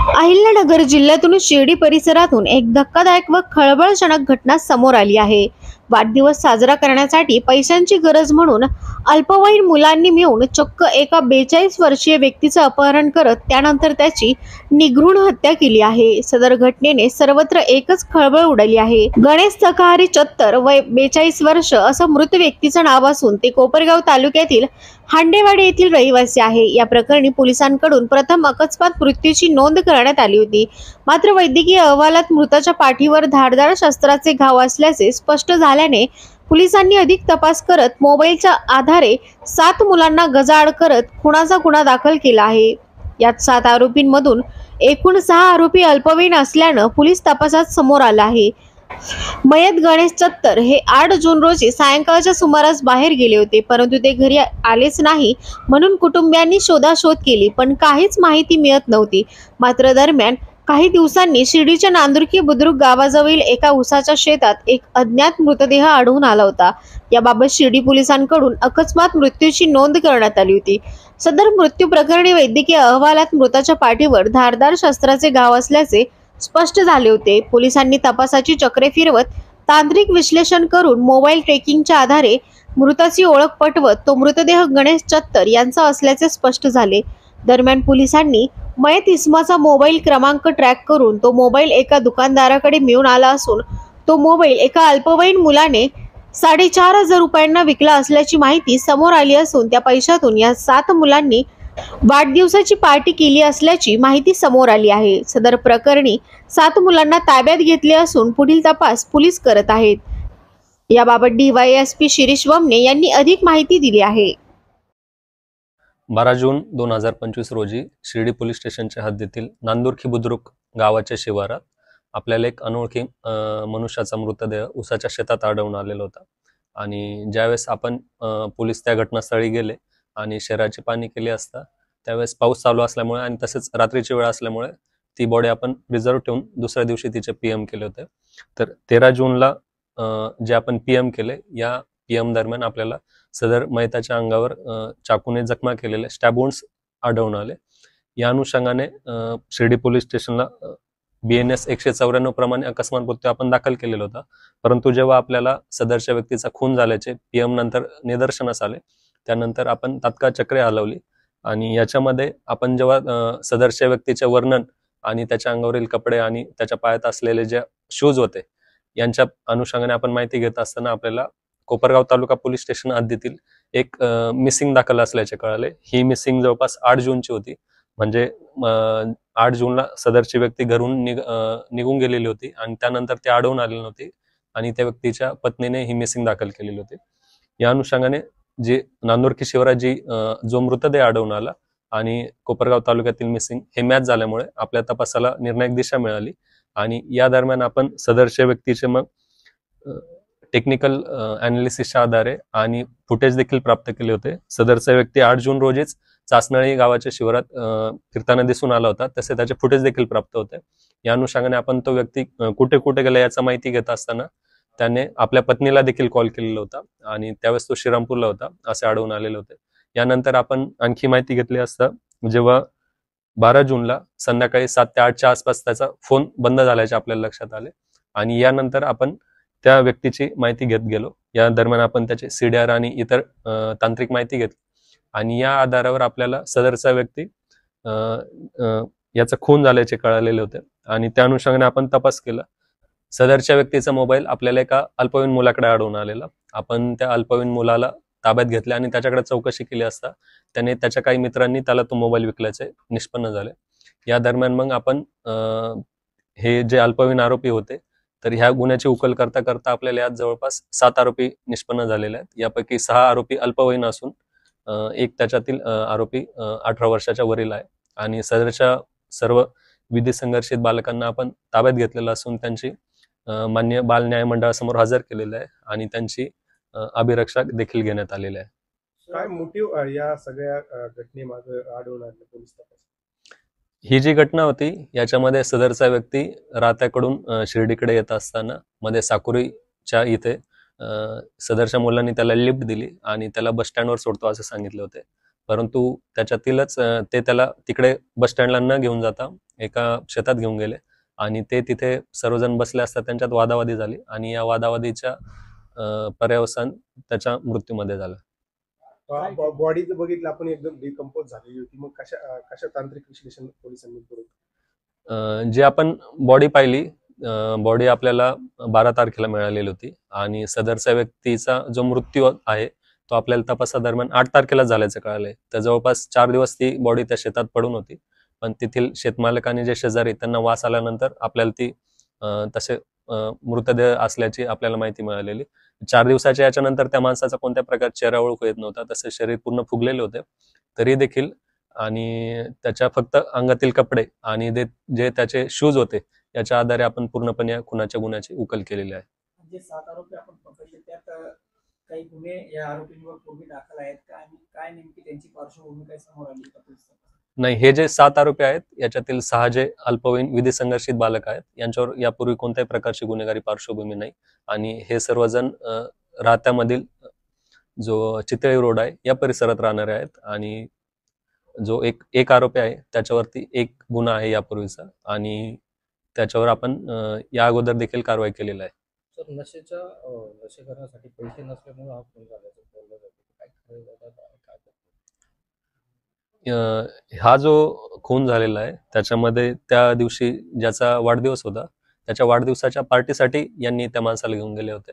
अहिल्यानगर जिल्ह्यातून शिर्डी परिसरातून एक धक्कादायक व खळबळजनक घटना समोर आली आहे। वाढदिवस साजरा करण्यासाठी पैशांची गरज म्हणून अल्पवयीन मुलांनी मिळून चक्क एका 42 वर्षीय व्यक्तीचे अपहरण करत त्यानंतर त्याची निघृण हत्या केली आहे। सदर घटनेने सर्वत्र एकच खळबळ उडाली आहे। गणेश सकहारी चत्तर वय 42 वर्ष असं मृत व्यक्तीचं नाव असून ते कोपरगाव तालुक्यातील हांडेवाडी येथील रहिवासी आहे। या प्रकरणी पोलिसांकडून प्रथम अकस्मात मृत्यूची नोंद करण्यात आली होती। मात्र वैद्यकीय अहवालात मृताच्या पाठीवर धारदार शस्त्राचे घाव असल्याचे स्पष्ट झाल्याने पोलिसांनी अधिक तपास करत मोबाईलच्या आधारे 7 मुलांना गजाआड करत खुनाचा गुन्हा दाखल केला आहे। यात 7 आरोपींमधून एकूण 6 आरोपी अल्पवयीन असल्यानं पोलीस तपासात समोर आलं आहे। मयत गणेश चत्तर हे 8 जून रोजी सायंकाळच्या सुमारास बाहेर गेले होते, परंतु ते घरी आलेच नाही म्हणून कुटुंबियांनी शोधाशोध केली, पण काहीच माहिती मिळत नव्हती। मात्र दरम्यान काही दिवसांनी शिर्डीच्या नांदुर्की बुद्रुक गावाजवळील एका उसाच्या शेतात एक अज्ञात मृतदेह आढळून आला होता। याबाबत शिर्डी पोलिसांकडून अकस्मात मृत्यूची नोंद करण्यात आली होती। सदर मृत्यू प्रकरणी वैद्यकीय अहवालात मृताच्या पाठीवर धारदार शस्त्राचे घाव असल्याचे स्पष्ट झाले होते। पोलिसांनी तपासाची चक्रे फिरवत तांत्रिक विश्लेषण करून मोबाईल ट्रेकिंगच्या आधारे मृताची ओळख पटवत तो मृतदेह गणेश चत्तर यांचा असल्याचे स्पष्ट झाले। दरम्यान पोलिसांनी मयत इसमाचा मोबाईल क्रमांक ट्रॅक करून तो मोबाईल एका दुकानदाराकडे मिळून आला असून तो मोबाईल एका अल्पवयीन मुलाने 4,500 रुपयांना विकला असल्याची माहिती समोर आली असून त्या पैशातून या 7 मुलांनी वाढदिवसाची पार्टी केली असल्याची माहिती समोर आली आहे। सदर प्रकरणी 7 मुलांना ताब्यात घेतले असून पुढील तपास पोलीस करत आहेत। याबाबत डीवायएसपी शिरीष वमने यांनी अधिक माहिती दिली आहे। 12 जून 2025 रोजी शिर्डी पोलीस स्टेशनच्या हद्दीतील नांदुर्की बुद्रुक गावाच्या शिवारात आपल्याला एक अनोळखी मनुष्याचा मृतदेह उसाच्या शेतात आढळून आलेला होता। आणि ज्यावेळेस आपण पोलीस त्या घटनास्थळी गेले आणि शहराची पाहणी केली असता त्यावेळेस पाऊस चालू असल्यामुळे आणि तसेच रात्रीची वेळ असल्यामुळे ती बॉडी आपण रिझर्व्ह ठेवून दुसऱ्या दिवशी तिचे पीएम केले होते। तर 13 जूनला जे आपण पीएम केले, या पीएम दरम्यान आपल्याला सदर मयताच्या अंगावर चाकूने जखमा केलेले स्टॅब वुंड्स आढळून आले। या अनुषंगाने शिर्डी पोलीस स्टेशनला BNS 194 प्रमाणे अकस्मात मृत्यू आपण दाखल केलेला होता। परंतु जेव्हा आपल्याला सदरच्या व्यक्तीचा खून झाल्याचे पीएम नंतर निदर्शनास आले, त्यानंतर आपण तात्काळ चक्रे हलवली आणि याच्यामध्ये आपण जेव्हा सदरच्या व्यक्तीचे वर्णन आणि त्याच्या अंगावरील कपडे आणि त्याच्या पायात असलेले जे शूज होते यांच्या अनुषंगाने आपण माहिती घेत असताना आपल्याला कोपरगाव तालुका पोलीस स्टेशन हद्दीतील एक मिसिंग दाखल असल्याचे कळाले। ही मिसिंग जवळपास 8 जूनची होती, म्हणजे 8 जूनला सदरची व्यक्ती घरून निघून गेलेली होती आणि त्यानंतर ती आढळून आलेली नव्हती आणि त्या व्यक्तीच्या पत्नीने ही मिसिंग दाखल केलेली होती। या अनुषंगाने जे नांदुर्की शिवारात जो मृतदेह आढळून आला आणि कोपरगाव तालुक्यातील मिसिंग हे मॅच झाल्यामुळे आपल्या तपासाला निर्णायक दिशा मिळाली आणि या दरम्यान आपण सदरच्या व्यक्तीचे मग टेक्निकल अनालिसिसच्या आधारे आणि फुटेज देखील प्राप्त केले होते। सदरचा व्यक्ती 8 जून रोजीच चासनळी गावाच्या शिवारात फिरताना दिसून आला होता, तसे त्याचे फुटेज देखील प्राप्त होते। या अनुषंगाने आपण तो व्यक्ती कुठे कुठे गेला याचा माहिती घेत असताना त्याने आपल्या पत्नीला देखील कॉल केलेला होता आणि त्यावेळेस तो श्रीरामपूरला होता असे आढळून आलेले होते। यानंतर आपण आणखी माहिती घेतली असता जेव्हा 12 जूनला संध्याकाळी 7 ते 8च्या आसपास त्याचा फोन बंद झाल्याचे आपल्याला लक्षात आले आणि यानंतर आपण त्या व्यक्तीची माहिती घेत गेलो। या दरम्यान आपण त्याचे CDR आणि इतर तांत्रिक माहिती घेतली आणि या आधारावर आपल्याला सदरचा व्यक्ती याचा खून झाल्याचे कळालेले होते आणि त्या अनुषंगाने आपण तपास केला। सदरच्या व्यक्तीचा मोबाईल आपल्याला एका अल्पवयीन मुलाकडे आढळून आलेला। आपण त्या अल्पवयीन मुलाला ताब्यात घेतले आणि त्याच्याकडे चौकशी केली असता त्याने त्याच्या काही मित्रांनी त्याला तो मोबाईल विकल्याचे निष्पन्न झाले। या दरम्यान मग आपण हे जे अल्पवयीन आरोपी होते तर ह्या गुन्ह्याची उकल करता करता आपल्याला यात जवळपास 7 आरोपी निष्पन्न झालेले आहेत। यापैकी 6 आरोपी अल्पवयीन असून एक त्याच्यातील आरोपी 18 वर्षाच्या वरील आहे आणि सदरच्या सर्व विधी संघर्षित बालकांना आपण ताब्यात घेतलेलं असून त्यांची मान्य बाल न्याय मंडळासमोर हजर केलेलं आहे आणि त्यांची अभिरक्षा देखील घेण्यात आलेली आहे। काय मोटिव्ह या सगळ्या घटनेमागे आढळून आले पोलीस तपास? ही जी घटना होती याच्यामध्ये सदरचा व्यक्ती राहत्याकडून शिर्डीकडे येत असताना मध्ये साकुरीच्या इथे सदरच्या मुलांनी त्याला लिफ्ट दिली आणि त्याला बस स्टँडवर सोडतो असे सांगितले होते। परंतु त्याच्यातीलच ते त्याला तिकडे बस स्टँडला न घेऊन जाता एका शेतात घेऊन गेले आणि ते तिथे सर्वजण बसले असता त्यांच्यात वादावादी झाली आणि या वादावादीच्या पर्यवसान त्याच्या मृत्यूमध्ये झालं. बॉडी जर बघितलं आपण एकदम डिकम्पोज झालेली होती, मग कशा तांत्रिक विश्लेषण पोलिसांनी केलं? जी आपण बॉडी पाहिली, बॉडी आपल्याला 12 तारखेला मिळालेली होती आणि सदरच्या व्यक्तीचा जो मृत्यू आहे तो आपल्याला तपासादरम्यान 8 तारखेला झाल्याचं कळालंय. तर जवळपास 4 दिवस ती बॉडी त्या शेतात पडून होती, पण तेथील शेतमालक आणि जे शेजारी त्यांना वास आल्यानंतर आपल्याला ती तसे मृतदेह असल्याची आपल्याला माहिती मिळालेली. 4 दिवसाच्या याच्यानंतर त्या माणसाचा कोणत्या प्रकार चेहरा ओळखू येत नव्हता, तसे शरीर पूर्ण फुगलेले होते तरी देखील, आणि त्याच्या फक्त अंगातील कपडे आणि जे त्याचे शूज होते याच्या आधारे आपण पूर्णपणे या खुनाच्या गुन्ह्याची उकल केलेली आहे. जे 7 आरोपी आपण पकडले त्यात काही गुन्हे या आरोपींवर पूर्वी दाखल आहेत का आणि काय नेमकी त्यांची पार्श्वभूमी काय समोर आली का पोलिसांना? नाही, हे जे 7 आरोपी आहेत याच्यातील 6 जे अल्पवयीन विधी संघर्षित बालक आहेत यांच्यावर यापूर्वी कोणत्याही प्रकारची गुन्हेगारी पार्श्वभूमी नाही आणि हे सर्वजण राहत्यामधील जो चितळी रोड आहे या परिसरात राहणारे आहेत आणि जो एक आरोपी आहे त्याच्यावरती एक गुन्हा आहे यापूर्वीचा आणि त्याच्यावर आपण या अगोदर देखील कारवाई केलेली आहे. सर, नशे करण्यासाठी पैसे नसल्यामुळे हा खून झाल्याचं बोललं जातं. काय खरं जातं, काय हा जो खून झालेला आहे त्याच्यामध्ये त्या दिवशी ज्याचा वाढदिवस होता त्याच्या वाढदिवसाच्या पार्टीसाठी यांनी त्या माणसाला घेऊन गेले होते